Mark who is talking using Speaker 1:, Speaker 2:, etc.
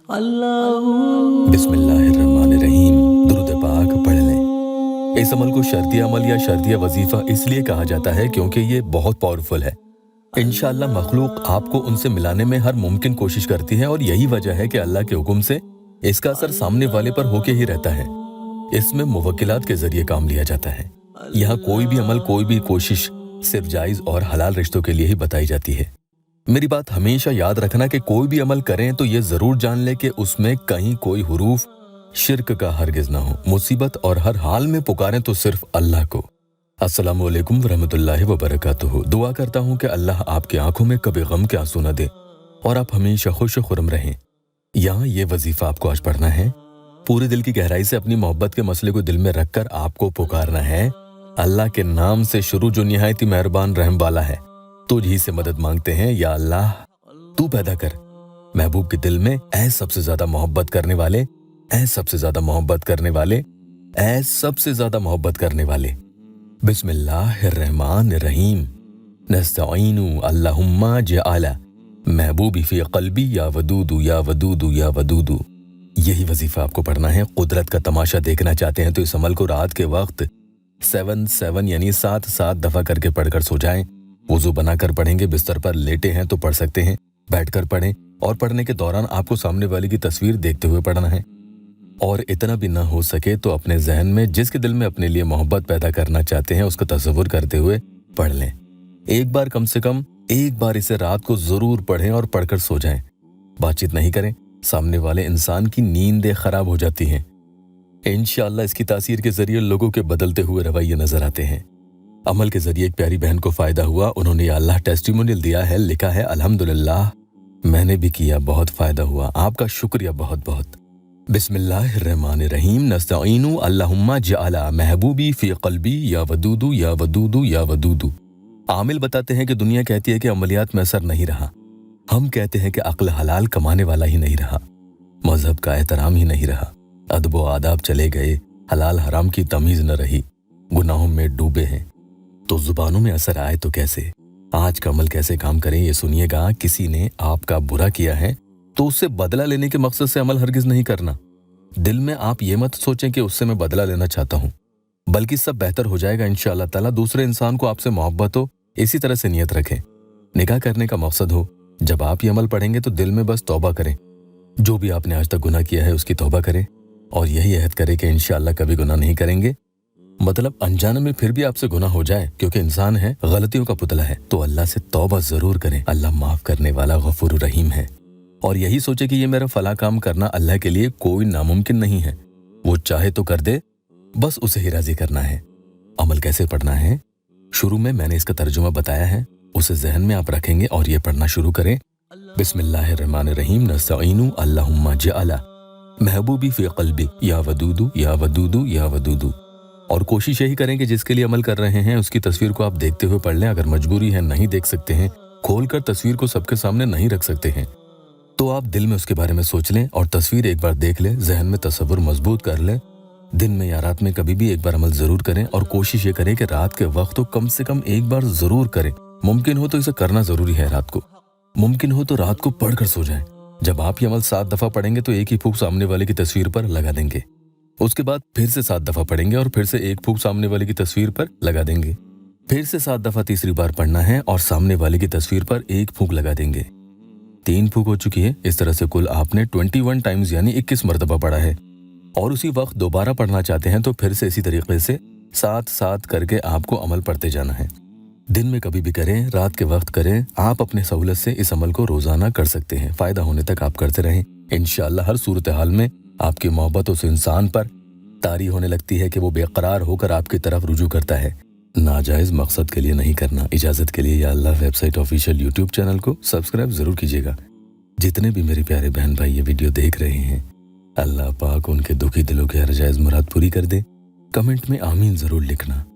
Speaker 1: बिस्मिल्लाहिर्रहमानिर्रहीम। दुरूद पाक पढ़ लें। इस अमल को शर्तिया अमल या शर्तिया वजीफा इसलिए कहा जाता है क्योंकि ये बहुत पावरफुल है। इंशाअल्लाह मखलूक आपको उनसे मिलाने में हर मुमकिन कोशिश करती है और यही वजह है कि अल्लाह के हुक्म से इसका असर सामने वाले पर होके ही रहता है। इसमें मुवक्किलात के जरिए काम लिया जाता है। यहाँ कोई भी अमल, कोई भी कोशिश सिर्फ जायज और हलाल रिश्तों के लिए ही बताई जाती है। मेरी बात हमेशा याद रखना कि कोई भी अमल करें तो ये जरूर जान ले कि उसमें कहीं कोई हुरूफ शिर्क का हरगिज ना हो। मुसीबत और हर हाल में पुकारें तो सिर्फ अल्लाह को। अस्सलामु अलैकुम वरहमतुल्लाहि वबरकातुहू। दुआ करता हूँ कि अल्लाह आपकी आंखों में कभी गम के आंसू न दे और आप हमेशा खुश खुरम रहें। यहाँ ये वजीफा आपको आज पढ़ना है। पूरे दिल की गहराई से अपनी मोहब्बत के मसले को दिल में रखकर आपको पुकारना है। अल्लाह के नाम से शुरू जो निहायती मेहरबान रहम वाला है। तुझ ही से मदद मांगते हैं या अल्लाह, तू पैदा कर महबूब के दिल में ऐ सबसे ज्यादा मोहब्बत करने वाले, ऐ सबसे ज्यादा मोहब्बत करने वाले, ऐ सबसे ज्यादा मोहब्बत करने वाले। बिस्मिल्लाहिर्रहमानिर्रहीम। नस्तईनु अल्लाहुम्मा जअला महबूबी फी क़ल्बी या वदूदू या वदूदू या वदूदू। यही वजीफा आपको पढ़ना है। कुदरत का तमाशा देखना चाहते हैं तो इस अमल को रात के वक्त 7 यानी 7 दफा करके पढ़कर सो जाएं। वुजू बनाकर पढ़ेंगे। बिस्तर पर लेटे हैं तो पढ़ सकते हैं, बैठकर पढ़ें और पढ़ने के दौरान आपको सामने वाले की तस्वीर देखते हुए पढ़ना है। और इतना भी ना हो सके तो अपने जहन में जिसके दिल में अपने लिए मोहब्बत पैदा करना चाहते हैं उसका तस्वुर करते हुए पढ़ लें। एक बार कम से कम एक बार इसे रात को जरूर पढ़ें और पढ़कर सो जाएं। बातचीत नहीं करें, सामने वाले इंसान की नींदें खराब हो जाती हैं। इंशाअल्लाह इसकी तासीर के जरिए लोगों के बदलते हुए रवैये नजर आते हैं। अमल के जरिए एक प्यारी बहन को फायदा हुआ। उन्होंने या अल्लाह टेस्टिमोनियल दिया है, लिखा है अल्हम्दुलिल्लाह मैंने भी किया, बहुत फायदा हुआ, आपका शुक्रिया बहुत बहुत। बिस्मिल्लाहिर्रहमानिर्रहीम। नस्तईनु अल्लाहुम्मा जअला महबूबी फी क़ल्बी या वदूदू या वदूदू या वदूदू। आमिल बताते हैं कि दुनिया कहती है कि अमलियात में असर नहीं रहा। हम कहते हैं कि अक्ल हलाल कमाने वाला ही नहीं रहा, मजहब का एहतराम ही नहीं रहा, अदब व आदाब चले गए, हलाल हराम की तमीज न रही, गुनाहों में डूबे हैं। तो जुबानों में असर आए तो कैसे? आज का अमल कैसे काम करें ये सुनिएगा। किसी ने आपका बुरा किया है तो उससे बदला लेने के मकसद से अमल हरगिज नहीं करना। दिल में आप ये मत सोचें कि उससे मैं बदला लेना चाहता हूँ, बल्कि सब बेहतर हो जाएगा इंशाअल्लाह ताला। दूसरे इंसान को आपसे मोहब्बत हो, इसी तरह से नियत रखें। निकाह करने का मकसद हो। जब आप ये अमल पढ़ेंगे तो दिल में बस तौबा करें। जो भी आपने आज तक गुनाह किया है उसकी तौबा करें और यही अहद करें कि इंशाअल्लाह कभी गुनाह नहीं करेंगे। मतलब अनजाने में फिर भी आपसे गुनाह हो जाए, क्योंकि इंसान है, गलतियों का पुतला है, तो अल्लाह से तौबा जरूर करें। अल्लाह माफ करने वाला गफूर रहीम है। और यही सोचे कि ये मेरा फला काम करना अल्लाह के लिए कोई नामुमकिन नहीं है, वो चाहे तो कर दे, बस उसे ही राजी करना है। अमल कैसे पढ़ना है? शुरू में मैंने इसका तर्जुमा बताया है, उसे जहन में आप रखेंगे और ये पढ़ना शुरू करें। बिस्मिल्लाहिर्रहमानिर्रहीम। नस्तईनु अल्लाहुम्मा जअला महबूबी फी क़ल्बी या वदूदू या वदूदू या वदूदू। और कोशिश यही करें कि जिसके लिए अमल कर रहे हैं उसकी तस्वीर को आप देखते हुए पढ़ लें। अगर मजबूरी है, नहीं देख सकते हैं, खोलकर तस्वीर को सबके सामने नहीं रख सकते हैं, तो आप दिल में उसके बारे में सोच लें और तस्वीर एक बार देख लें, जहन में तस्वुर मजबूत कर लें। दिन में या रात में कभी भी एक बार अमल जरूर करें और कोशिश ये करें कि रात के वक्त तो कम से कम एक बार जरूर करें। मुमकिन हो तो इसे करना जरूरी है रात को, मुमकिन हो तो रात को पढ़कर सो जाएं। जब आप ये अमल 7 दफा पढ़ेंगे तो एक ही फूंक सामने वाले की तस्वीर पर लगा देंगे। उसके बाद फिर से 7 दफा पढ़ेंगे और फिर से एक फूंक सामने वाले की तस्वीर पर लगा देंगे। फिर से 7 दफा तीसरी बार पढ़ना है और सामने वाले की तस्वीर पर एक फूंक लगा देंगे। 3 फूंक हो चुकी है। इस तरह से कुल आपने 21 टाइम्स यानी 21 मरतबा पढ़ा है। और उसी वक्त दोबारा पढ़ना चाहते हैं तो फिर से इसी तरीके से 7 करके आपको अमल पढ़ते जाना है। दिन में कभी भी करें, रात के वक्त करें, आप अपने सहूलत से इस अमल को रोजाना कर सकते हैं। फायदा होने तक आप करते रहें। इंशाअल्लाह हर सूरत हाल में आपकी मोहब्बत उस इंसान पर तारी होने लगती है कि वो बेकरार होकर आपकी तरफ रुजू करता है। नाजायज मकसद के लिए नहीं करना। इजाजत के लिए या अल्लाह वेबसाइट ऑफिशियल यूट्यूब चैनल को सब्सक्राइब जरूर कीजिएगा। जितने भी मेरे प्यारे बहन भाई ये वीडियो देख रहे हैं, अल्लाह पाक उनके दुखी दिलों की हर जायज मुराद पूरी कर दे। कमेंट में आमीन जरूर लिखना।